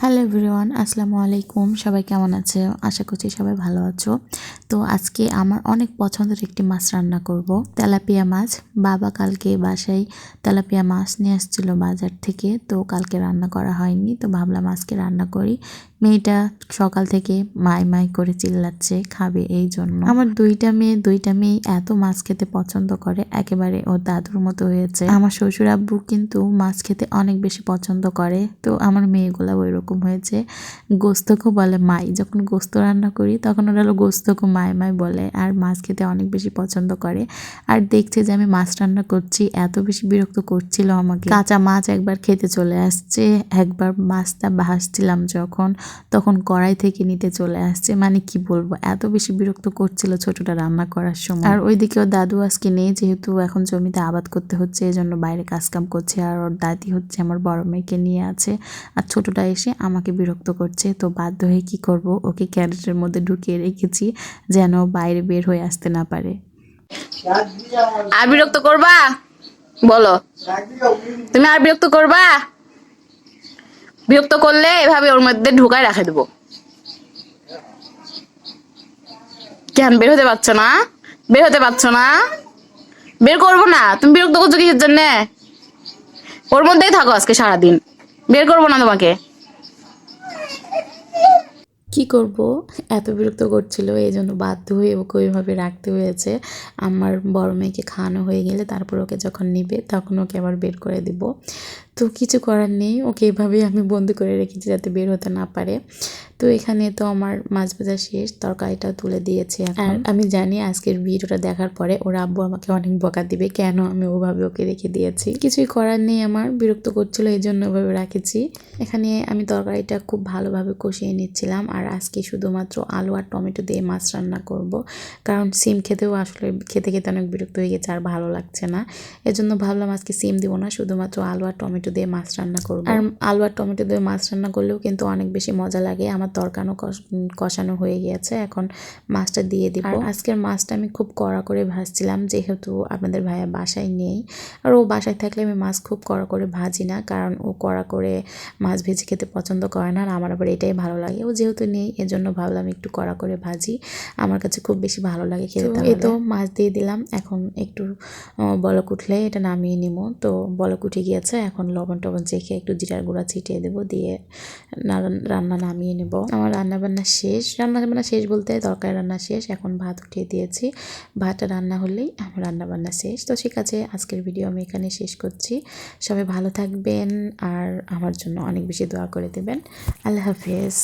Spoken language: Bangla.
হ্যালো এভরিওয়ান, আসসালামু আলাইকুম। সবাই কেমন আছে? আশা করছি সবাই ভালো আছো। তো আজকে আমার অনেক পছন্দের একটি মাছ রান্না করব, তেলাপিয়া মাছ। বাবা কালকে বাসায় তেলাপিয়া মাছ নিয়ে আসছিল বাজার থেকে, তো কালকে রান্না করা হয়নি, তো ভাবলাম আজকে রান্না করি। মেয়েটা সকাল থেকে মাই মাই করে চিল্লাচ্ছে খাবে, এই জন্য। আমার দুইটা মেয়ে এত মাছ খেতে পছন্দ করে, একেবারে ওর দাদুর মতো হয়েছে। আমার শ্বশুর আব্বু কিন্তু মাছ খেতে অনেক বেশি পছন্দ করে, তো আমার মেয়েগুলা ওই রকম হয়েছে। গোস্তকে বলে মাই, যখন গোস্ত রান্না করি তখন ওরা গোস্তকে মাই মাই বলে, আর মাছ খেতে অনেক বেশি পছন্দ করে। আর দেখছে যে আমি মাছ রান্না করছি, এত বেশি বিরক্ত করছিল আমাকে। কাঁচা মাছ একবার খেতে চলে আসছে, একবার মাছটা ভাজছিলাম তখন কড়াই থেকে নিতে চলে আসছে। মানে কি বলবো, এত বেশি বিরক্ত করছিল ছোটটা রান্না করার সময়। আর ওইদিকে ওর দাদু আজকে নেই, যেহেতু এখন জমিতে আবাদ করতে হচ্ছে, এই জন্য বাইরে কাজকাম করছে। আর ওর দাদি হচ্ছে আমার বড় মেয়েকে নিয়ে আছে, আর ছোটটা এসে আমাকে বিরক্ত করছে। তো বাধ্য হয়ে কি করব, ওকে ক্যারেটের মধ্যে ঢুকিয়ে রেখেছি যেন বাইরে বের হয়ে আসতে না পারে। আর বিরক্ত করবা? বলো, তুমি আর বিরক্ত করবা? বিরক্ত করলে এভাবে ওর মধ্যে ঢুকায় রাখে দেবো। কেন বের হতে পারছো না? বের হতে পারছো না? বের করবো না? তুমি বিরক্ত করছো কিসের জন্য? ওর মধ্যেই থাকো আজকে সারাদিন, বের করবো না তোমাকে। কি করব, এত বিরক্ত করছিল, এই জন্য বাধ্য হয়ে ওকে ওইভাবে রাখতে হয়েছে। আমার বড় মেয়েকে খাওয়ানো হয়ে গেলে তারপর ওকে যখন নিবে তখন ওকে আবার বের করে দিব। তো কিছু করার নেই, ওকে এভাবেই আমি বন্দি করে রেখেছি যাতে বের হতে না পারে। তো এখানে তো আমার মাছ ভাজা শেষ, তরকারিটা তুলে দিয়েছে। আর আমি জানি আজকের ভিডিওটা দেখার পরে ওর আব্বু আমাকে অনেক বকা দিবে, কেন আমি ওভাবে ওকে রেখে দিয়েছি। কিছুই করার নেই, আমার বিরক্ত করছিল এই জন্য ওভাবে রেখেছি। এখানে আমি তরকারিটা খুব ভালোভাবে কষিয়ে নিচ্ছিলাম। আর আজকে শুধুমাত্র আলু আর টমেটো দিয়ে মাছ রান্না করব, কারণ সিম খেতেও আসলে খেতে খেতে অনেক বিরক্ত হয়ে গেছে, আর ভালো লাগছে না। এজন্য ভাবলাম আজকে সিম দিব না, শুধুমাত্র আলু আর টমেটো দিয়ে মাছ রান্না করব। আর আলু আর টমেটো দিয়ে মাছ রান্না করলেও কিন্তু অনেক বেশি মজা লাগে। আমার তরকানো কষানো হয়ে গিয়েছে, এখন মাছটা দিয়ে দিব। আর আজকের মাছটা আমি খুব কড়া করে ভাজছিলাম, যেহেতু আপনাদের ভাইয়া বাসায় নেই। আর ও বাসায় থাকলে আমি মাছ খুব কড়া করে ভাজি না, কারণ ও কড়া করে মাছ ভেজে খেতে পছন্দ করে না, আর আমার আবার এটাই ভালো লাগে। ও যেহেতু নেই এজন্য ভাবলাম একটু কড়া করে ভাজি, আমার কাছে খুব বেশি ভালো লাগে খেতে। এই তো মাছ দিয়ে দিলাম, এখন একটু বলক উঠলে এটা নামিয়ে নিব। তো বলক উঠে গিয়েছে, এখন লবণ টবণ চেখে একটু জিরার গুঁড়া ছিটিয়ে দেবো, দিয়ে রান্না নামিয়ে নেব। আমার রান্নাবান্না শেষ বলতে তরকারি রান্না শেষ, এখন ভাত উঠিয়ে দিয়েছি। ভাতটা রান্না হলেই আমার রান্নাবান্না শেষ। তো ঠিক আছে, আজকের ভিডিও আমি এখানে শেষ করছি। সবাই ভালো থাকবেন আর আমার জন্য অনেক বেশি দোয়া করে দেবেন। আল্লাহ হাফেজ।